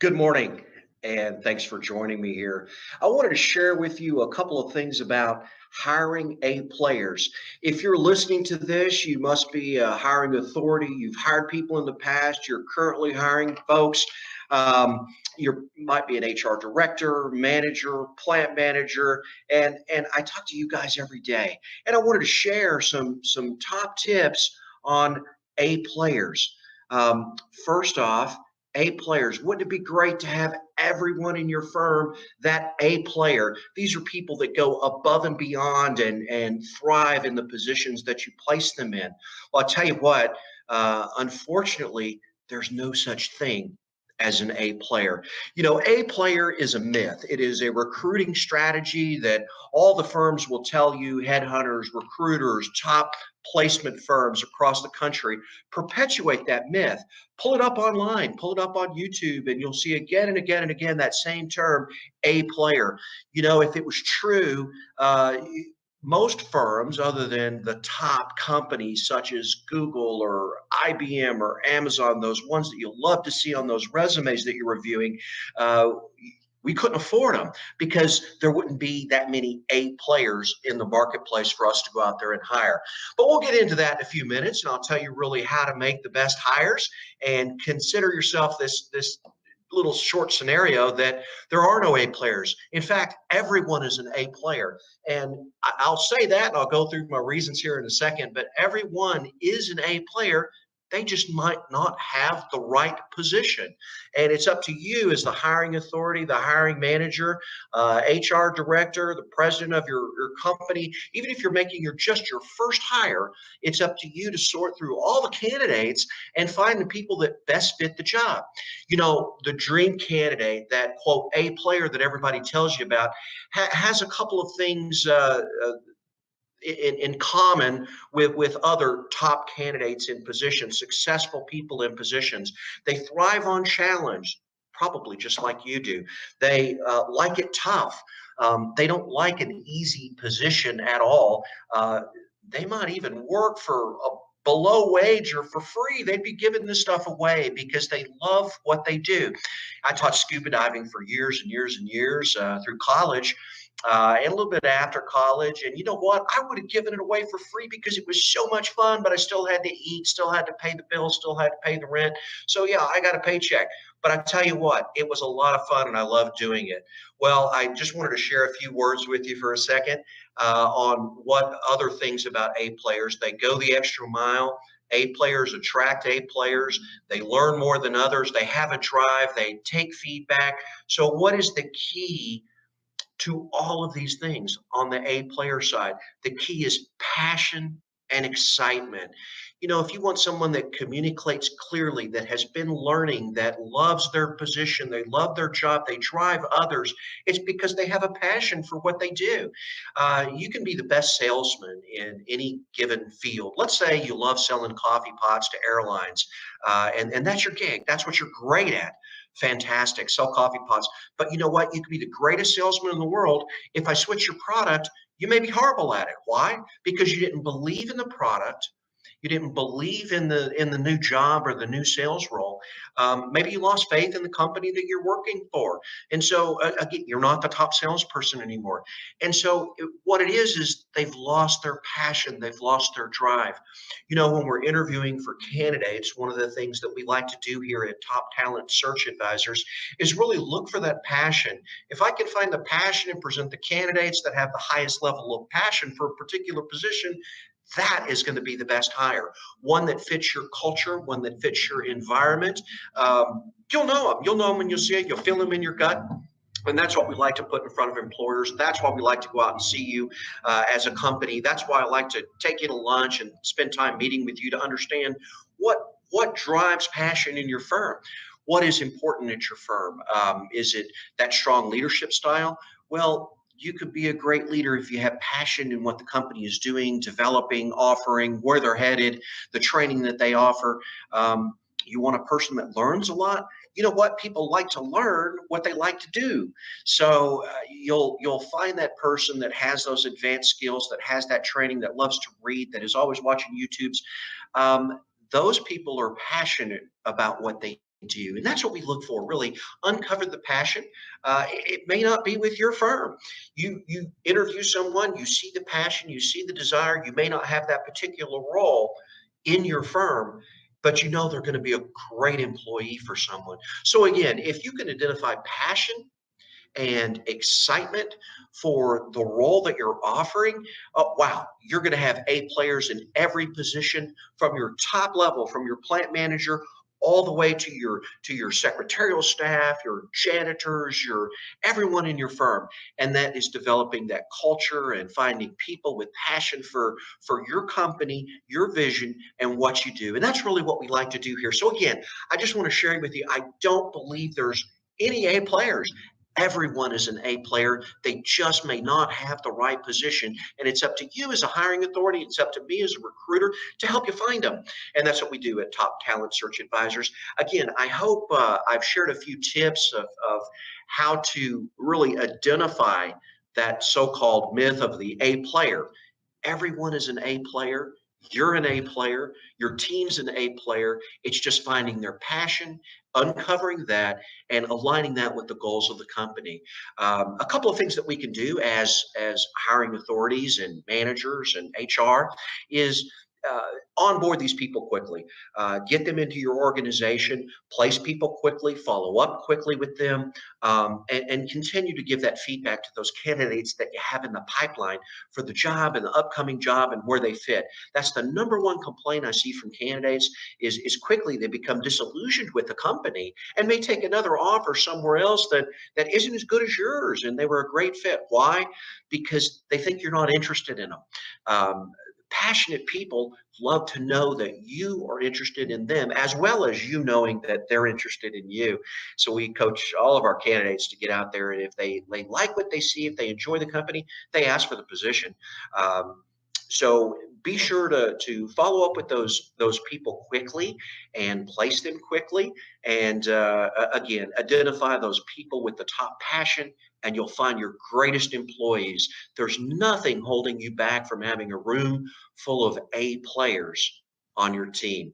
Good morning, and thanks for joining me here. I wanted to share with you a couple of things about hiring A players. If you're listening to this, you must be a hiring authority. You've hired people in the past, you're currently hiring folks. Um, you might be an HR director, manager, plant manager, and I talk to you guys every day. And I wanted to share some top tips on A players. Um, First off, A players. Wouldn't it be great to have everyone in your firm that A player? These are people that go above and beyond and thrive in the positions that you place them in. Well, I'll tell you what, unfortunately, there's no such thing as an A player. A player is a myth. It is a recruiting strategy that all the firms will tell you, headhunters, recruiters, top placement firms across the country perpetuate that myth. Pull it up online, pull it up on YouTube, and you'll see again and again and again that same term, A player. If it was true, most firms, other than the top companies such as Google or IBM or Amazon, those ones that you'll love to see on those resumes that you're reviewing, uh, we couldn't afford them because there wouldn't be that many A players in the marketplace for us to go out there and hire. But we'll get into that in a few minutes, and I'll tell you really how to make the best hires. And consider yourself this little short scenario that there are no A players. In fact, everyone is an A player. And I'll say that, and I'll go through my reasons here in a second, but everyone is an A player. They just might not have the right position. And it's up to you as the hiring authority, the hiring manager, HR director, the president of your company. Even if you're making just your first hire, it's up to you to sort through all the candidates and find the people that best fit the job. The dream candidate, that quote A player that everybody tells you about, has a couple of things in common with other top candidates in positions, successful people in positions. They thrive on challenge, probably just like you do. They like it tough. They don't like an easy position at all. They might even work for a below wage or for free. They'd be giving this stuff away because they love what they do. I taught scuba diving for years and years and years through college, and a little bit after college. And you know what? I would have given it away for free because it was so much fun, but I still had to eat, still had to pay the bills, still had to pay the rent. So, yeah, I got a paycheck. But I tell you what, it was a lot of fun and I loved doing it. Well, I just wanted to share a few words with you for a second on what other things about A players. They go the extra mile. A players attract A players. They learn more than others. They have a drive. They take feedback. So, what is the key to all of these things on the A player side? The key is passion and excitement. If you want someone that communicates clearly, that has been learning, that loves their position, they love their job, they drive others, it's because they have a passion for what they do. You can be the best salesman in any given field. Let's say you love selling coffee pots to airlines, and that's your gig. That's what you're great at. Fantastic. Sell coffee pots. But you know what? You could be the greatest salesman in the world. If I switch your product, you may be horrible at it. Why? Because you didn't believe in the product. You didn't believe in the new job or the new sales role. Maybe you lost faith in the company that you're working for, and so again, you're not the top salesperson anymore. And so what it is they've lost their passion, they've lost their drive. When we're interviewing for candidates, one of the things that we like to do here at Top Talent Search Advisors is really look for that passion. If I can find the passion and present the candidates that have the highest level of passion for a particular position, that is going to be the best hire. One that fits your culture, one that fits your environment. You'll know them. You'll know them when you see it. You'll feel them in your gut. And that's what we like to put in front of employers. That's why we like to go out and see you as a company. That's why I like to take you to lunch and spend time meeting with you to understand what drives passion in your firm. What is important at your firm? Is it that strong leadership style? Well, you could be a great leader if you have passion in what the company is doing, developing, offering, where they're headed, the training that they offer. You want a person that learns a lot. You know what? People like to learn what they like to do. So you'll find that person that has those advanced skills, that has that training, that loves to read, that is always watching YouTubes. Those people are passionate about what they to you. And that's what we look for, really uncover the passion. It may not be with your firm. You interview someone, you see the passion, you see the desire. You may not have that particular role in your firm, but you know they're going to be a great employee for someone. So again, if you can identify passion and excitement for the role that you're offering, wow, you're going to have A players in every position from your top level, from your plant manager all the way to your secretarial staff, your janitors, your everyone in your firm. And that is developing that culture and finding people with passion for your company, your vision, and what you do. And that's really what we like to do here. So again, I just want to share with you, I don't believe there's any A players. Everyone is an A player. They just may not have the right position. And it's up to you as a hiring authority. It's up to me as a recruiter to help you find them. And that's what we do at Top Talent Search Advisors. Again, I hope I've shared a few tips of how to really identify that so-called myth of the A player. Everyone is an A player. You're an A player. Your team's an A player. It's just finding their passion, uncovering that, and aligning that with the goals of the company. A couple of things that we can do as hiring authorities and managers and HR is onboard these people quickly, get them into your organization, place people quickly, follow up quickly with them, and continue to give that feedback to those candidates that you have in the pipeline for the job and the upcoming job and where they fit. That's the number one complaint I see from candidates is quickly they become disillusioned with the company and may take another offer somewhere else that isn't as good as yours and they were a great fit. Why? Because they think you're not interested in them. Passionate people love to know that you are interested in them as well as you knowing that they're interested in you. So we coach all of our candidates to get out there, and if they like what they see, if they enjoy the company, they ask for the position. So be sure to follow up with those people quickly and place them quickly. And again, identify those people with the top passion, and you'll find your greatest employees. There's nothing holding you back from having a room full of A players on your team.